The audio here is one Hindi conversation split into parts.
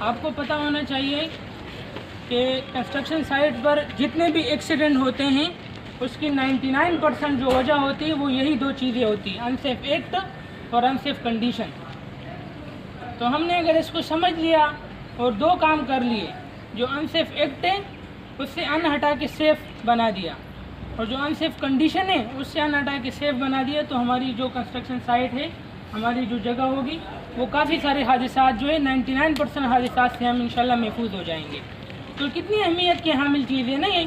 आपको पता होना चाहिए कि कंस्ट्रक्शन साइट पर जितने भी एक्सीडेंट होते हैं उसकी 99% जो वजह होती है वो यही दो चीज़ें होती हैं, अनसेफ एक्ट और अनसेफ कंडीशन। तो हमने अगर इसको समझ लिया और दो काम कर लिए, जो अनसेफ एक्ट है उससे अन हटा के सेफ बना दिया और जो अनसेफ कंडीशन है उससे अन हटा के सेफ बना दिया, तो हमारी जो कंस्ट्रक्शन साइट है, हमारी जो जगह होगी, वो काफ़ी सारे हादसात जो है 99% हादसात से हम इंशाल्लाह महफूज हो जाएंगे। तो कितनी अहमियत की हामिल चीज़ है ना ये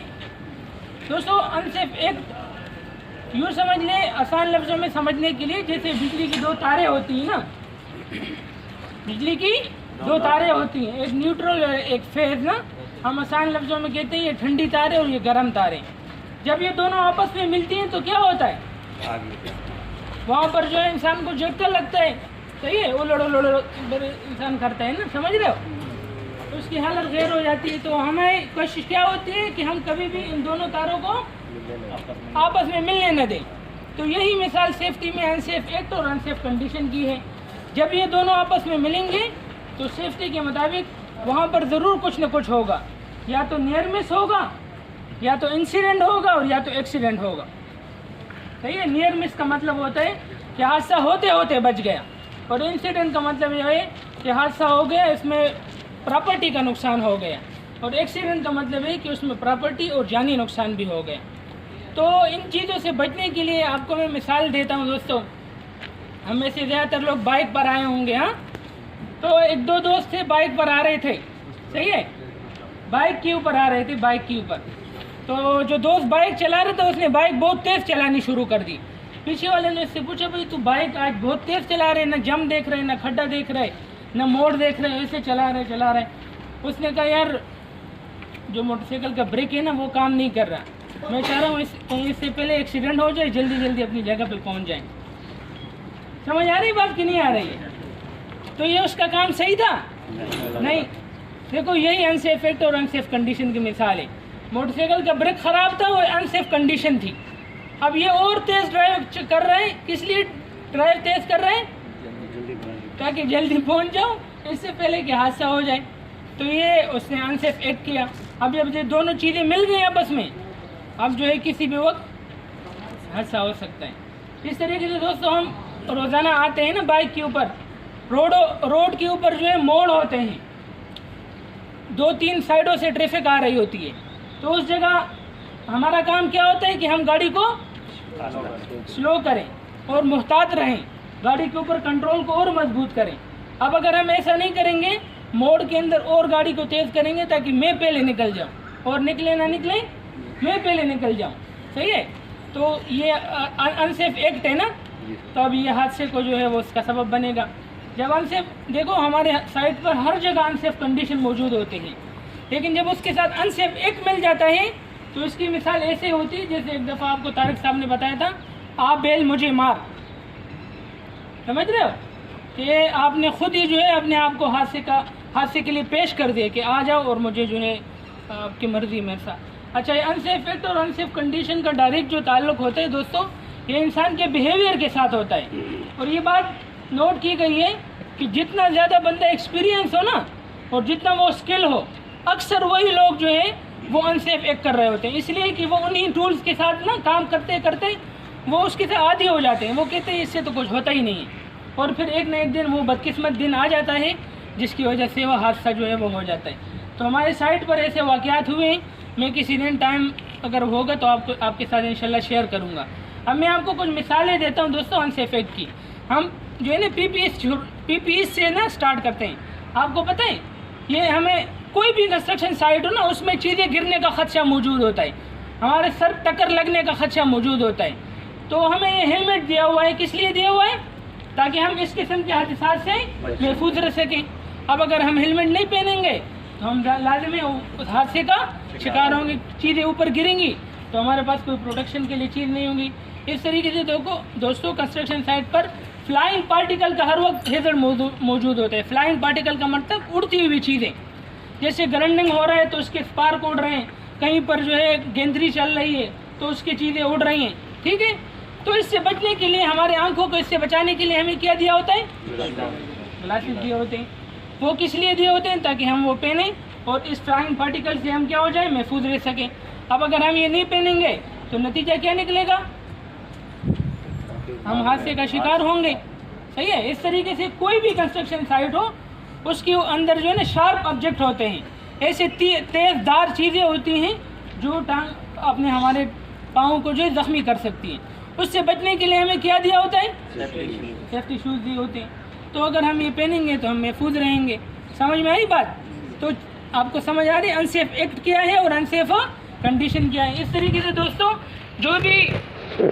दोस्तों। अनसेफ एक्ट यूँ समझ लें, आसान लफ्ज़ों में समझने के लिए, जैसे बिजली की दो तारें होती हैं ना, बिजली की दो तारें होती हैं, एक न्यूट्रल और एक फेज ना। हम आसान लफ्ज़ों में कहते हैं ये ठंडी तारें और ये गर्म तारें। जब ये दोनों आपस में मिलती हैं तो क्या होता है, वहाँ पर जो है इंसान को झटका लगता है, सही है, उलड़ इंसान करता है ना, समझ रहे हो, तो उसकी हालत गैर हो जाती है। तो हमें कोशिश क्या होती है कि हम कभी भी इन दोनों तारों को आपस में मिलने न दें। तो यही मिसाल सेफ्टी में अनसेफ एक्ट और अनसेफ कंडीशन की है। जब ये दोनों आपस में मिलेंगे तो सेफ्टी के मुताबिक वहाँ पर ज़रूर कुछ न कुछ होगा, या तो नियर मिस होगा, या तो इंसिडेंट होगा, और या तो एक्सीडेंट होगा। सही है, नियर मिस का मतलब होता है कि हादसा होते होते बच गया, और इंसिडेंट का मतलब यह है कि हादसा हो गया, इसमें प्रॉपर्टी का नुकसान हो गया, और एक्सीडेंट का मतलब है कि उसमें प्रॉपर्टी और जानी नुकसान भी हो गया। तो इन चीज़ों से बचने के लिए आपको मैं मिसाल देता हूँ दोस्तों। हम में से ज़्यादातर लोग बाइक पर आए होंगे, हाँ, तो एक दो दोस्त थे, बाइक पर आ रहे थे, सही है, बाइक के ऊपर आ रहे थे, बाइक के ऊपर। तो जो दोस्त बाइक चला रहा था उसने बाइक बहुत तेज़ चलानी शुरू कर दी। पीछे वाले ने उससे पूछा, भाई तू बाइक आज बहुत तेज़ चला रहे, ना जम देख रहे, ना खड्डा देख रहे, ना मोड़ देख रहे, ऐसे चला रहे। उसने कहा, यार जो मोटरसाइकिल का ब्रेक है ना वो काम नहीं कर रहा, मैं चाह रहा हूँ इससे पहले एक्सीडेंट हो जाए, जल्दी जल्दी अपनी जगह पे पहुँच जाए। समझ आ रही बात कि नहीं आ रही है? तो ये उसका काम सही था? नहीं। देखो यही अनसेफ एक्ट और अनसेफ कंडीशन की मिसाल है। मोटरसाइकिल का ब्रेक ख़राब था, वो अनसेफ कंडीशन थी। अब ये और तेज़ ड्राइव कर रहे हैं, किस लिए ड्राइव तेज़ कर रहे हैं? ताकि जल्दी पहुंच जाओ, इससे पहले कि हादसा हो जाए। तो ये उसने अनसेफ एक्ट किया। अब जब ये दोनों चीज़ें मिल गई आपस में, अब जो है किसी भी वक्त हादसा हो सकता है। इस तरीके से दोस्तों हम रोज़ाना आते हैं ना बाइक के ऊपर, रोड के ऊपर जो है मोड़ होते हैं, 2-3 साइडों से ट्रैफिक आ रही होती है, तो उस जगह हमारा काम क्या होता है कि हम गाड़ी को स्लो करें और मुहतात रहें, गाड़ी के ऊपर कंट्रोल को और मजबूत करें। अब अगर हम ऐसा नहीं करेंगे, मोड़ के अंदर और गाड़ी को तेज़ करेंगे ताकि मैं पहले निकल जाऊं, और निकले ना निकले मैं पहले निकल जाऊं, सही है, तो ये अनसेफ एक्ट है ना। तो अब ये हादसे को जो है वो उसका सबब बनेगा। जब अनसेफ, देखो हमारे साइट पर हर जगह अनसेफ कंडीशन मौजूद होती है, लेकिन जब उसके साथ अनसेफ एक्ट मिल जाता है तो इसकी मिसाल ऐसे होती है, जैसे एक दफ़ा आपको तारिक साहब ने बताया था, आप बैल मुझे मार, समझ रहे हो, कि आपने खुद ही जो है अपने आप को हादसे के लिए पेश कर दिया कि आ जाओ और मुझे जो है आपकी मर्ज़ी मेरे साथ। अच्छा, ये अनसेफ एक्ट और अनसेफ कंडीशन का डायरेक्ट जो ताल्लुक़ होता है दोस्तों, ये इंसान के बिहेवियर के साथ होता है। और ये बात नोट की गई है कि जितना ज़्यादा बंदा एक्सपीरियंस हो ना, और जितना वो स्किल हो, अक्सर वही लोग जो है वो अनसेफ एक्ट कर रहे होते हैं, इसलिए कि वो उन्हीं टूल्स के साथ ना काम करते करते वो उसके साथ आदी हो जाते हैं। वो कहते हैं इससे तो कुछ होता ही नहीं है, और फिर एक ना एक दिन वो बदकिस्मत दिन आ जाता है जिसकी वजह से वो हादसा जो है वो हो जाता है। तो हमारे साइट पर ऐसे वाक़यात हुए हैं, मैं किसी दिन टाइम अगर होगा तो आपके साथ इंशाल्लाह शेयर करूँगा। अब मैं आपको कुछ मिसालें देता हूँ दोस्तों अनसेफ एक्ट की। हम जो है ना पीपीएस से ना स्टार्ट करते हैं। आपको पता है, ये हमें कोई भी कंस्ट्रक्शन साइट हो ना, उसमें चीज़ें गिरने का खदशा मौजूद होता है, हमारे सर टक्कर लगने का खदशा मौजूद होता है। तो हमें ये हेलमेट दिया हुआ है, किस लिए दिया हुआ है? ताकि हम इस किस्म के हादसा से महफूज रह सकें। अब अगर हम हेलमेट नहीं पहनेंगे तो हम लाज़िमी उस हादसे का शिकार होंगे, चीज़ें ऊपर गिरेंगी तो हमारे पास कोई प्रोटेक्शन के लिए चीज़ नहीं होगी। इस तरीके से देखो दोस्तों, कंस्ट्रक्शन साइट पर फ्लाइंग पार्टिकल का हर वक्त हेजर मौजूद होता है। फ्लाइंग पार्टिकल का मतलब उड़ती हुई चीज़ें, जैसे ग्राइंडिंग हो रहा है तो उसके स्पार्क उड़ रहे हैं, कहीं पर जो है गेंदरी चल रही है तो उसकी चीज़ें उड़ रही हैं, ठीक है। तो इससे बचने के लिए, हमारे आंखों को इससे बचाने के लिए हमें क्या दिया होता है? ग्लासेस दिए होते हैं। वो किस लिए दिए होते हैं? ताकि हम वो पहने और इस फ्लाइंग पार्टिकल से हम क्या हो जाए, महफूज रह सकें। अब अगर हम ये नहीं पहनेंगे तो नतीजा क्या निकलेगा? हम हादसे का शिकार होंगे। सही है। इस तरीके से कोई भी कंस्ट्रक्शन साइट हो उसके अंदर जो है ना शार्प ऑब्जेक्ट होते हैं, ऐसे तेज़दार चीज़ें होती हैं जो टांग अपने हमारे पाँव को जो है ज़ख्मी कर सकती हैं। उससे बचने के लिए हमें क्या दिया होता है? सेफ्टी शूज़ दिए होते हैं। तो अगर हम ये पहनेंगे तो हम महफूज रहेंगे। समझ में आई बात? तो आपको समझ आ रही है अनसेफ एक्ट क्या है और अनसेफ कंडीशन क्या है। इस तरीके से दोस्तों जो भी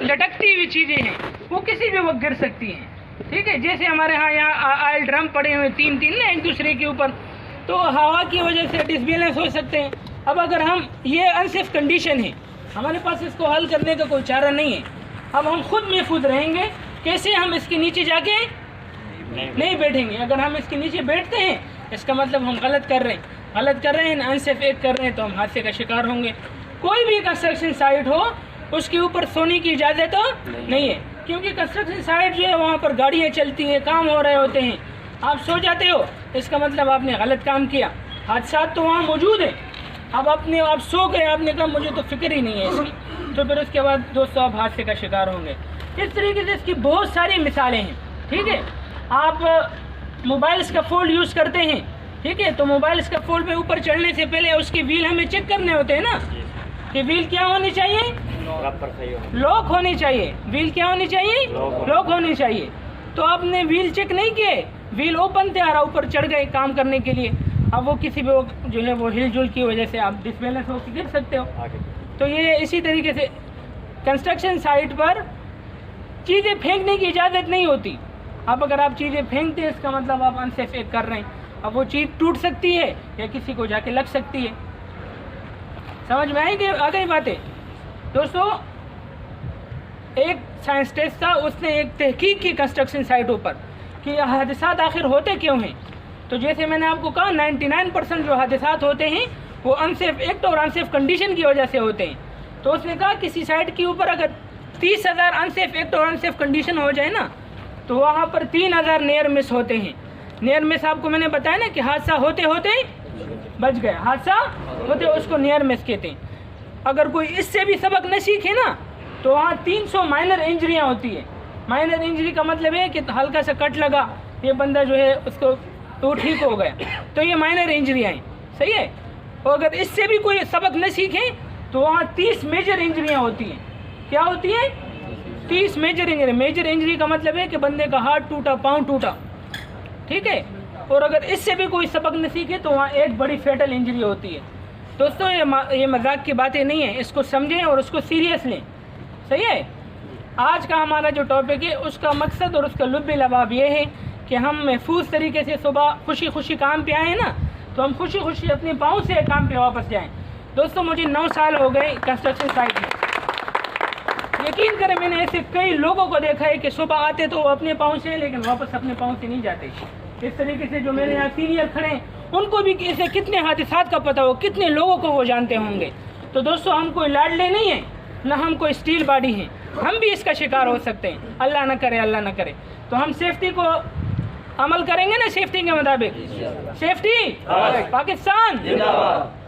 लटकती हुई चीज़ें हैं वो किसी भी वक्त गिर सकती हैं। ठीक है, जैसे हमारे यहाँ ऑयल ड्रम पड़े हुए तीन ना एक दूसरे के ऊपर, तो हवा की वजह से डिसबैलेंस हो सकते हैं। अब अगर हम ये अनसेफ कंडीशन है, हमारे पास इसको हल करने का कोई चारा नहीं है। अब हम खुद महफूज रहेंगे कैसे? हम इसके नीचे जाके नहीं बैठेंगे। अगर हम इसके नीचे बैठते हैं इसका मतलब हम गलत कर रहे हैं, अनसेफ एक्ट कर रहे हैं, तो हम हादसे का शिकार होंगे। कोई भी कंस्ट्रक्शन साइट हो उसके ऊपर सोने की इजाज़त नहीं है, क्योंकि कंस्ट्रक्शन साइट जो है वहाँ पर गाड़ियाँ चलती हैं, काम हो रहे होते हैं। आप सो जाते हो इसका मतलब आपने गलत काम किया। हादसा तो वहाँ मौजूद है। अब आप सो गए, आपने कहा मुझे तो फिक्र ही नहीं है इसकी, तो फिर उसके बाद दोस्तों आप हादसे का शिकार होंगे। इस तरीके से इसकी बहुत सारी मिसालें हैं। ठीक है, आप मोबाइल का फोल्ड यूज़ करते हैं, ठीक है, तो मोबाइल का फोल्ड पे ऊपर चढ़ने से पहले उसके व्हील हमें चेक करने होते हैं ना, कि व्हील क्या होनी चाहिए? लॉक होनी चाहिए। व्हील क्या होनी चाहिए? लॉक होनी चाहिए। तो आपने व्हील चेक नहीं किए, व्हील ओपन थे और ऊपर चढ़ गए काम करने के लिए। अब वो किसी भी जो है वो हिलजुल की वजह से आप डिसबैलेंस होकर गिर सकते हो। तो ये इसी तरीके से कंस्ट्रक्शन साइट पर चीज़ें फेंकने की इजाज़त नहीं होती। अब अगर आप चीज़ें फेंकते हैं इसका मतलब आप अनसेफ एक्ट कर रहे हैं। अब वो चीज़ टूट सकती है या किसी को जाके लग सकती है। समझ में आई कि आ गई बातें? दोस्तों एक साइंटिस्ट था, उसने एक तहकीक की कंस्ट्रक्शन साइटों पर कि हादसात आखिर होते क्यों हैं। तो जैसे मैंने आपको कहा 99% जो हादसात होते हैं वो अनसेफ एक्ट और अनसेफ कंडीशन की वजह से होते हैं। तो उसने कहा किसी साइट के ऊपर अगर 30,000 अनसेफ एक्ट और अनसेफ कंडीशन हो जाए ना तो वहाँ पर 3,000 नियर मिस होते हैं। नियर मिस आपको मैंने बताया ना कि हादसा होते होते बच गया, हादसा होते उसको नियर मिस कहते हैं। अगर कोई इससे भी सबक न सीखे ना तो वहाँ 300 माइनर इंजरियाँ होती है। माइनर इंजरी का मतलब है कि हल्का सा कट लगा, ये बंदा जो है उसको तो ठीक हो गया, तो ये माइनर इंजरियाँ हैं। सही है। और अगर इससे भी कोई सबक न सीखे तो वहाँ 30 मेजर इंजरियाँ होती हैं। क्या होती है? 30 मेजर इंजरी। मेजर इंजरी का मतलब है कि बंदे का हाथ टूटा, पाँव टूटा। ठीक है। और अगर इससे भी कोई सबक न सीखे तो वहाँ एक बड़ी फेटल इंजरी होती है। दोस्तों ये मजाक की बातें नहीं है, इसको समझें और उसको सीरियस लें। सही है। आज का हमारा जो टॉपिक है उसका मकसद और उसका लुब्ब लबाब ये है कि हम महफूज तरीके से सुबह खुशी खुशी काम पे आए ना, तो हम खुशी खुशी अपने पाँव से काम पे वापस जाएं। दोस्तों मुझे 9 साल हो गए कंस्ट्रक्शन साइट में। यकीन करें मैंने ऐसे कई लोगों को देखा है कि सुबह आते तो वो अपने पाँव से लेकिन वापस अपने पाँव से नहीं जाते। इस तरीके से जो मेरे यहाँ सीनियर खड़े हैं उनको भी ऐसे कितने हादसात का पता हो, कितने लोगों को वो जानते होंगे। तो दोस्तों हम कोई लाडले नहीं हैं, ना हम कोई स्टील बॉडी हैं, हम भी इसका शिकार हो सकते हैं। अल्लाह ना करे, अल्लाह ना करे। तो हम सेफ्टी को अमल करेंगे ना, सेफ्टी के मुताबिक। सेफ्टी पाकिस्तान,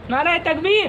नारा तकबीर।